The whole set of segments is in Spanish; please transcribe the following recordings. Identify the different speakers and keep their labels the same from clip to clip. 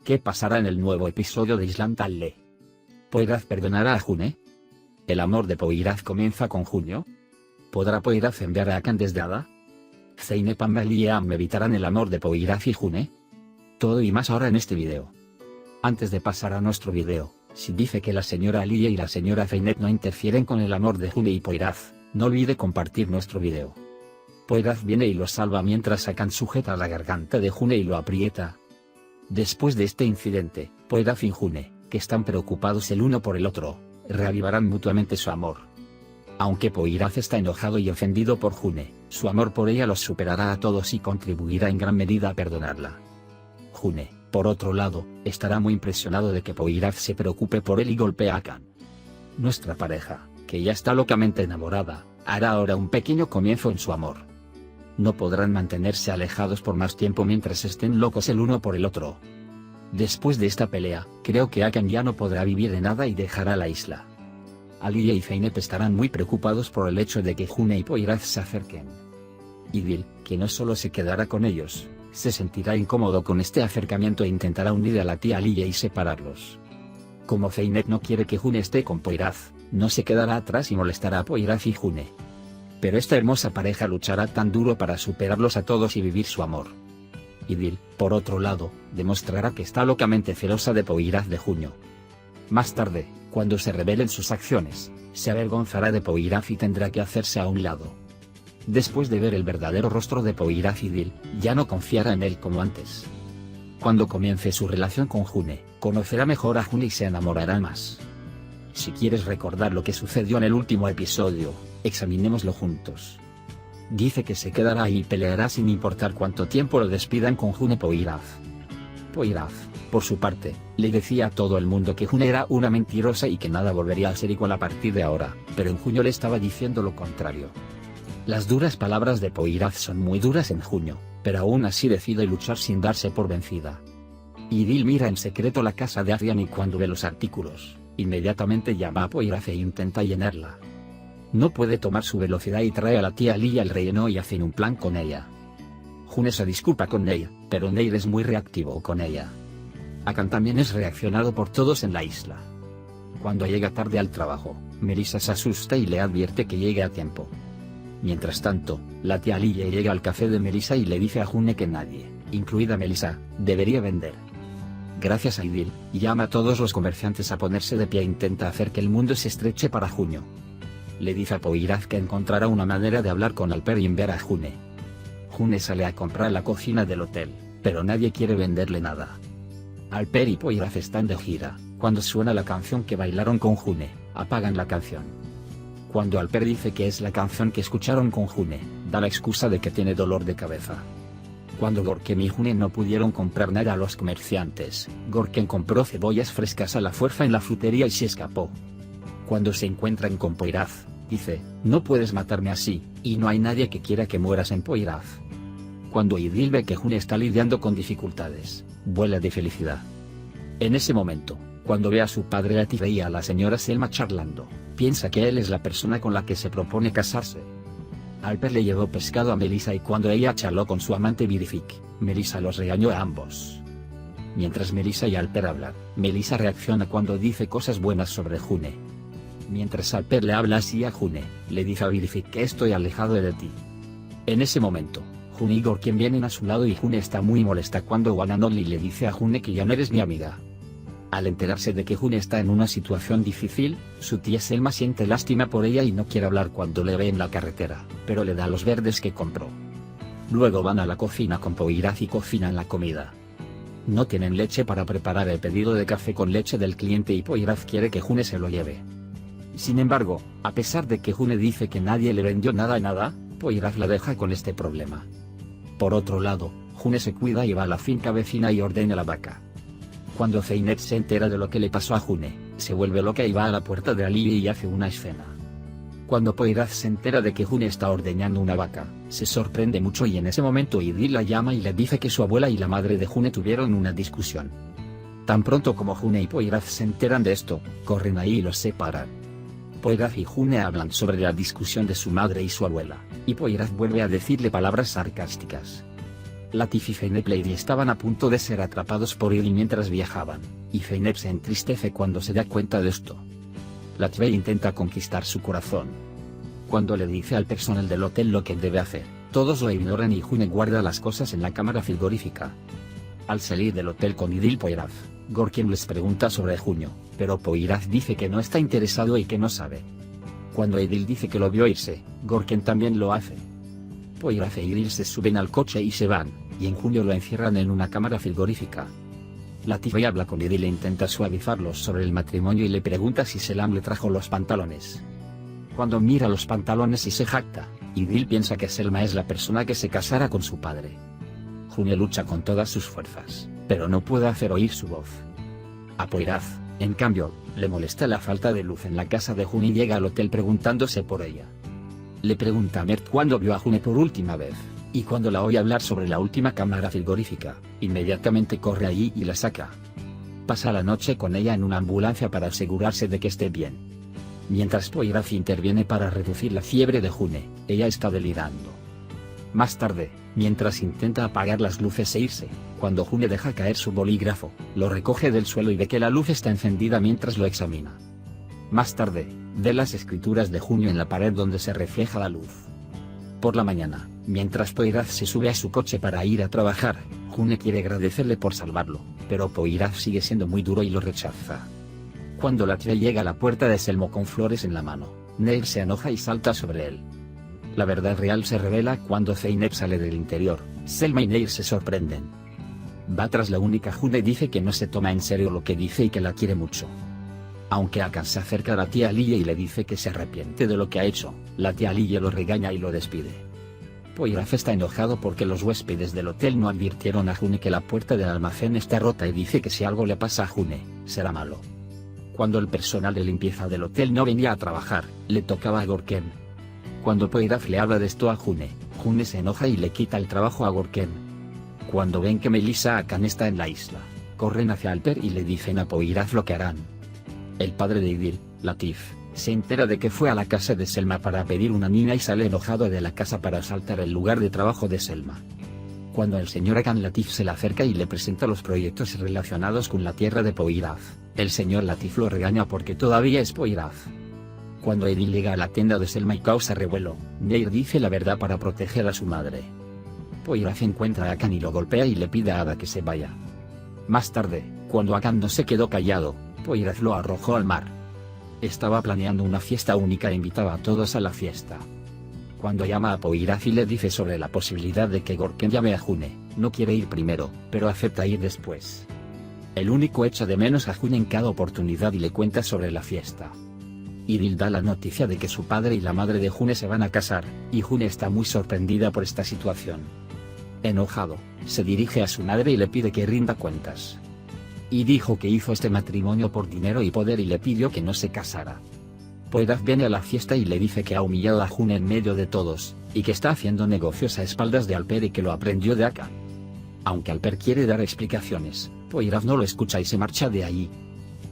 Speaker 1: ¿Qué pasará en el nuevo episodio de Island Tale? ¿Poirad perdonará a June? ¿El amor de Poirad comienza con Junio? ¿Podrá Poirad enviar a Akan desde Ada? ¿Zeynep y Am evitarán el amor de Poirad y June? Todo y más ahora en este video. Antes de pasar a nuestro video, si dice que la señora Alia y la señora Zeynep no interfieren con el amor de June y Poirad, no olvide compartir nuestro video. Poirad viene y lo salva mientras Akan sujeta la garganta de June y lo aprieta. Después de este incidente, Poirad y June, que están preocupados el uno por el otro, reavivarán mutuamente su amor. Aunque Poirad está enojado y ofendido por June, su amor por ella los superará a todos y contribuirá en gran medida a perdonarla. June, por otro lado, estará muy impresionado de que Poirad se preocupe por él y golpea a Akan. Nuestra pareja, que ya está locamente enamorada, hará ahora un pequeño comienzo en su amor. No podrán mantenerse alejados por más tiempo mientras estén locos el uno por el otro. Después de esta pelea, creo que Akan ya no podrá vivir de nada y dejará la isla. Alia y Zeynep estarán muy preocupados por el hecho de que June y Poirad se acerquen. Idil, que no solo se quedará con ellos, se sentirá incómodo con este acercamiento e intentará unir a la tía Alia y separarlos. Como Zeynep no quiere que June esté con Poirad, no se quedará atrás y molestará a Poirad y June. Pero esta hermosa pareja luchará tan duro para superarlos a todos y vivir su amor. Idil, por otro lado, demostrará que está locamente celosa de Poirad de Junio. Más tarde, cuando se revelen sus acciones, se avergonzará de Poirad y tendrá que hacerse a un lado. Después de ver el verdadero rostro de Poirad, Idil ya no confiará en él como antes. Cuando comience su relación con June, conocerá mejor a June y se enamorará más. Si quieres recordar lo que sucedió en el último episodio, examinémoslo juntos. Dice que se quedará ahí y peleará sin importar cuánto tiempo lo despidan con June Poirad. Poirad, por su parte, le decía a todo el mundo que June era una mentirosa y que nada volvería a ser igual a partir de ahora, pero en Junio le estaba diciendo lo contrario. Las duras palabras de Poirad son muy duras en Junio, pero aún así decide luchar sin darse por vencida. Idil mira en secreto la casa de Arian y cuando ve los artículos, inmediatamente llama a Poirad e intenta llenarla. No puede tomar su velocidad y trae a la tía Alia al relleno y hacen un plan con ella. June se disculpa con Neir, pero Neir es muy reactivo con ella. Akan también es reaccionado por todos en la isla. Cuando llega tarde al trabajo, Melissa se asusta y le advierte que llegue a tiempo. Mientras tanto, la tía Alia llega al café de Melissa y le dice a June que nadie, incluida Melissa, debería vender. Gracias a Idil, llama a todos los comerciantes a ponerse de pie e intenta hacer que el mundo se estreche para Junio. Le dice a Poirad que encontrará una manera de hablar con Alper y enviar a June. June sale a comprar la cocina del hotel, pero nadie quiere venderle nada. Alper y Poirad están de gira, cuando suena la canción que bailaron con June, apagan la canción. Cuando Alper dice que es la canción que escucharon con June, da la excusa de que tiene dolor de cabeza. Cuando Gorken y June no pudieron comprar nada a los comerciantes, Gorken compró cebollas frescas a la fuerza en la frutería y se escapó. Cuando se encuentran con Poirad, dice, no puedes matarme así, y no hay nadie que quiera que mueras en Poirad. Cuando Idil ve que June está lidiando con dificultades, vuela de felicidad. En ese momento, cuando ve a su padre Latif y a la señora Selma charlando, piensa que él es la persona con la que se propone casarse. Alper le llevó pescado a Melissa y cuando ella charló con su amante Birifik, Melissa los regañó a ambos. Mientras Melissa y Alper hablan, Melissa reacciona cuando dice cosas buenas sobre June. Mientras Alper le habla así a June, le dice a Birifik que estoy alejado de ti. En ese momento, June y Gorken vienen a su lado y June está muy molesta cuando Wananoli le dice a June que ya no eres mi amiga. Al enterarse de que June está en una situación difícil, su tía Selma siente lástima por ella y no quiere hablar cuando le ve en la carretera, pero le da los verdes que compró. Luego van a la cocina con Poirad y cocinan la comida. No tienen leche para preparar el pedido de café con leche del cliente y Poirad quiere que June se lo lleve. Sin embargo, a pesar de que June dice que nadie le vendió nada, Poirad la deja con este problema. Por otro lado, June se cuida y va a la finca vecina y ordena la vaca. Cuando Zeynep se entera de lo que le pasó a June, se vuelve loca y va a la puerta de Alia y hace una escena. Cuando Poirad se entera de que June está ordeñando una vaca, se sorprende mucho y en ese momento Idil la llama y le dice que su abuela y la madre de June tuvieron una discusión. Tan pronto como June y Poirad se enteran de esto, corren ahí y los separan. Poirad y June hablan sobre la discusión de su madre y su abuela, y Poirad vuelve a decirle palabras sarcásticas. Latif y Zeynep Lady estaban a punto de ser atrapados por Idil mientras viajaban, y Zeynep se entristece cuando se da cuenta de esto. Latif intenta conquistar su corazón. Cuando le dice al personal del hotel lo que debe hacer, todos lo ignoran y June guarda las cosas en la cámara frigorífica. Al salir del hotel con Idil Poyraz, Gorken les pregunta sobre Junio, pero Poyraz dice que no está interesado y que no sabe. Cuando Idil dice que lo vio irse, Gorken también lo hace. Poyraz e Idil se suben al coche y se van, y en Junio lo encierran en una cámara frigorífica. Latif habla con Idil e intenta suavizarlos sobre el matrimonio y le pregunta si Selam le trajo los pantalones. Cuando mira los pantalones y se jacta, Idil piensa que Selma es la persona que se casará con su padre. Junio lucha con todas sus fuerzas, pero no puede hacer oír su voz. A Poyraz, en cambio, le molesta la falta de luz en la casa de June y llega al hotel preguntándose por ella. Le pregunta a Mert cuándo vio a June por última vez, y cuando la oye hablar sobre la última cámara frigorífica, inmediatamente corre allí y la saca. Pasa la noche con ella en una ambulancia para asegurarse de que esté bien. Mientras Poyraz interviene para reducir la fiebre de June, ella está delirando. Más tarde, mientras intenta apagar las luces e irse, cuando June deja caer su bolígrafo, lo recoge del suelo y ve que la luz está encendida mientras lo examina. Más tarde, ve las escrituras de Junio en la pared donde se refleja la luz. Por la mañana, mientras Poyraz se sube a su coche para ir a trabajar, June quiere agradecerle por salvarlo, pero Poyraz sigue siendo muy duro y lo rechaza. Cuando Latif llega a la puerta de Selmo con flores en la mano, Neil se enoja y salta sobre él. La verdad real se revela cuando Zeynep sale del interior. Selma y Neil se sorprenden. Va tras la única June y dice que no se toma en serio lo que dice y que la quiere mucho. Aunque Akan se acerca a la tía Liye y le dice que se arrepiente de lo que ha hecho, la tía Liye lo regaña y lo despide. Poyraz está enojado porque los huéspedes del hotel no advirtieron a June que la puerta del almacén está rota y dice que si algo le pasa a June, será malo. Cuando el personal de limpieza del hotel no venía a trabajar, le tocaba a Gorken. Cuando Poyraz le habla de esto a June, June se enoja y le quita el trabajo a Gorken. Cuando ven que Melissa Akan está en la isla, corren hacia Alper y le dicen a Poyraz lo que harán. El padre de Idil, Latif, se entera de que fue a la casa de Selma para pedir una niña y sale enojado de la casa para asaltar el lugar de trabajo de Selma. Cuando el señor Akan Latif se le acerca y le presenta los proyectos relacionados con la tierra de Poyraz, el señor Latif lo regaña porque todavía es Poyraz. Cuando Idil llega a la tienda de Selma y causa revuelo, Neir dice la verdad para proteger a su madre. Poyraz encuentra a Akan y lo golpea y le pide a Ada que se vaya. Más tarde, cuando Akan no se quedó callado, Poyraz lo arrojó al mar. Estaba planeando una fiesta única e invitaba a todos a la fiesta. Cuando llama a Poyraz y le dice sobre la posibilidad de que Gorken llame a June, no quiere ir primero, pero acepta ir después. El único echa de menos a June en cada oportunidad y le cuenta sobre la fiesta. Idil da la noticia de que su padre y la madre de June se van a casar, y June está muy sorprendida por esta situación. Enojado, se dirige a su madre y le pide que rinda cuentas. Y dijo que hizo este matrimonio por dinero y poder y le pidió que no se casara. Poyraz viene a la fiesta y le dice que ha humillado a June en medio de todos, y que está haciendo negocios a espaldas de Alper y que lo aprendió de Akan. Aunque Alper quiere dar explicaciones, Poyraz no lo escucha y se marcha de allí.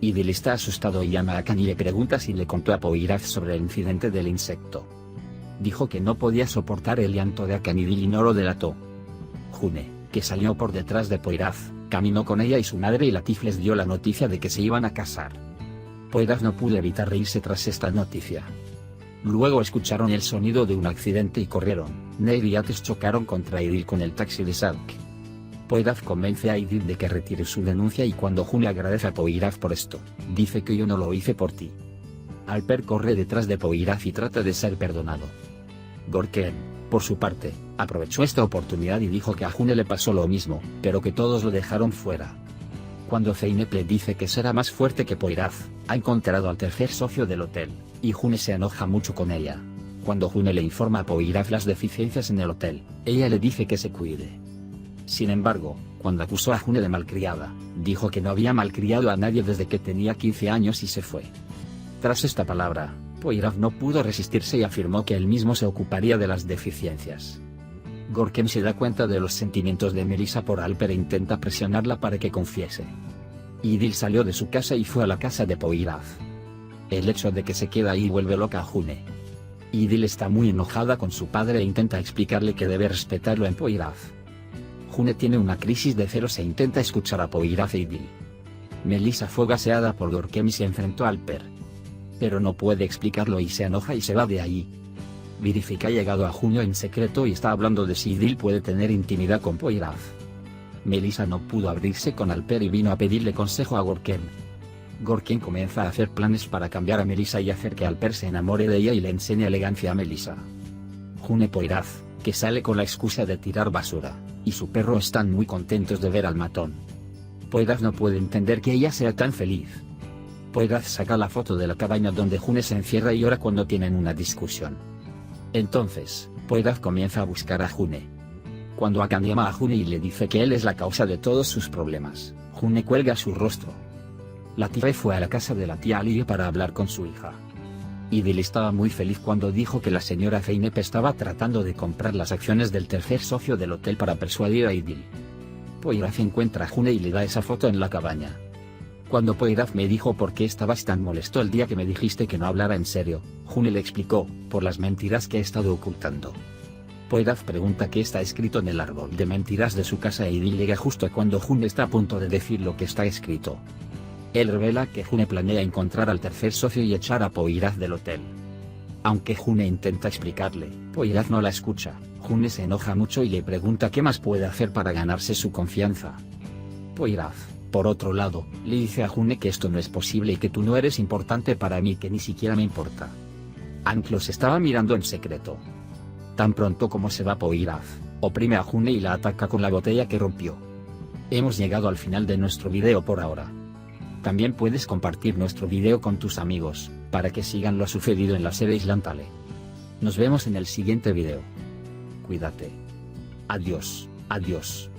Speaker 1: Idil está asustado y llama a Akan y le pregunta si le contó a Poyraz sobre el incidente del insecto. Dijo que no podía soportar el llanto de Akan y Idil y no lo delató. June, que salió por detrás de Poyraz, caminó con ella y su madre y Latif les dio la noticia de que se iban a casar. Poyraz no pudo evitar reírse tras esta noticia. Luego escucharon el sonido de un accidente y corrieron. Neir y Ates chocaron contra Idil con el taxi de Sadk. Poyraz convence a Idil de que retire su denuncia y cuando June agradece a Poyraz por esto, dice que yo no lo hice por ti. Alper corre detrás de Poyraz y trata de ser perdonado. Gorken, por su parte, aprovechó esta oportunidad y dijo que a June le pasó lo mismo, pero que todos lo dejaron fuera. Cuando Zeynep le dice que será más fuerte que Poyraz, ha encontrado al tercer socio del hotel, y June se enoja mucho con ella. Cuando June le informa a Poyraz las deficiencias en el hotel, ella le dice que se cuide. Sin embargo, cuando acusó a June de malcriada, dijo que no había malcriado a nadie desde que tenía 15 años y se fue. Tras esta palabra, Poyraz no pudo resistirse y afirmó que él mismo se ocuparía de las deficiencias. Gorken se da cuenta de los sentimientos de Melissa por Alper e intenta presionarla para que confiese. Idil salió de su casa y fue a la casa de Poyraz. El hecho de que se queda ahí vuelve loca a June. Idil está muy enojada con su padre e intenta explicarle que debe respetarlo en Poyraz. June tiene una crisis de celos e intenta escuchar a Poyraz e Idil. Melissa fue gaseada por Gorkem y se enfrentó a Alper. Pero no puede explicarlo y se enoja y se va de allí. Verifica ha llegado a Junio en secreto y está hablando de si Idil puede tener intimidad con Poyraz. Melissa no pudo abrirse con Alper y vino a pedirle consejo a Gorkem. Gorkem comienza a hacer planes para cambiar a Melissa y hacer que Alper se enamore de ella y le enseñe elegancia a Melissa. June y Poyraz, que sale con la excusa de tirar basura, y su perro están muy contentos de ver al matón. Poyraz no puede entender que ella sea tan feliz. Poyraz saca la foto de la cabaña donde June se encierra y llora cuando tienen una discusión. Entonces, Poyraz comienza a buscar a June. Cuando Akan llama a June y le dice que él es la causa de todos sus problemas, June cuelga su rostro. La tía fue a la casa de la tía Ali para hablar con su hija. Idil estaba muy feliz cuando dijo que la señora Zeynep estaba tratando de comprar las acciones del tercer socio del hotel para persuadir a Idil. Poyraz encuentra a June y le da esa foto en la cabaña. Cuando Poyraz me dijo por qué estabas tan molesto el día que me dijiste que no hablara en serio, June le explicó, por las mentiras que he estado ocultando. Poyraz pregunta qué está escrito en el árbol de mentiras de su casa e Idil llega justo cuando June está a punto de decir lo que está escrito. Él revela que June planea encontrar al tercer socio y echar a Poyraz del hotel. Aunque June intenta explicarle, Poyraz no la escucha. June se enoja mucho y le pregunta qué más puede hacer para ganarse su confianza. Poyraz, por otro lado, le dice a June que esto no es posible y que tú no eres importante para mí, que ni siquiera me importa. Hank los estaba mirando en secreto. Tan pronto como se va Poyraz, oprime a June y la ataca con la botella que rompió. Hemos llegado al final de nuestro video por ahora. También puedes compartir nuestro video con tus amigos, para que sigan lo sucedido en la serie Island Tale. Nos vemos en el siguiente video. Cuídate. Adiós, adiós.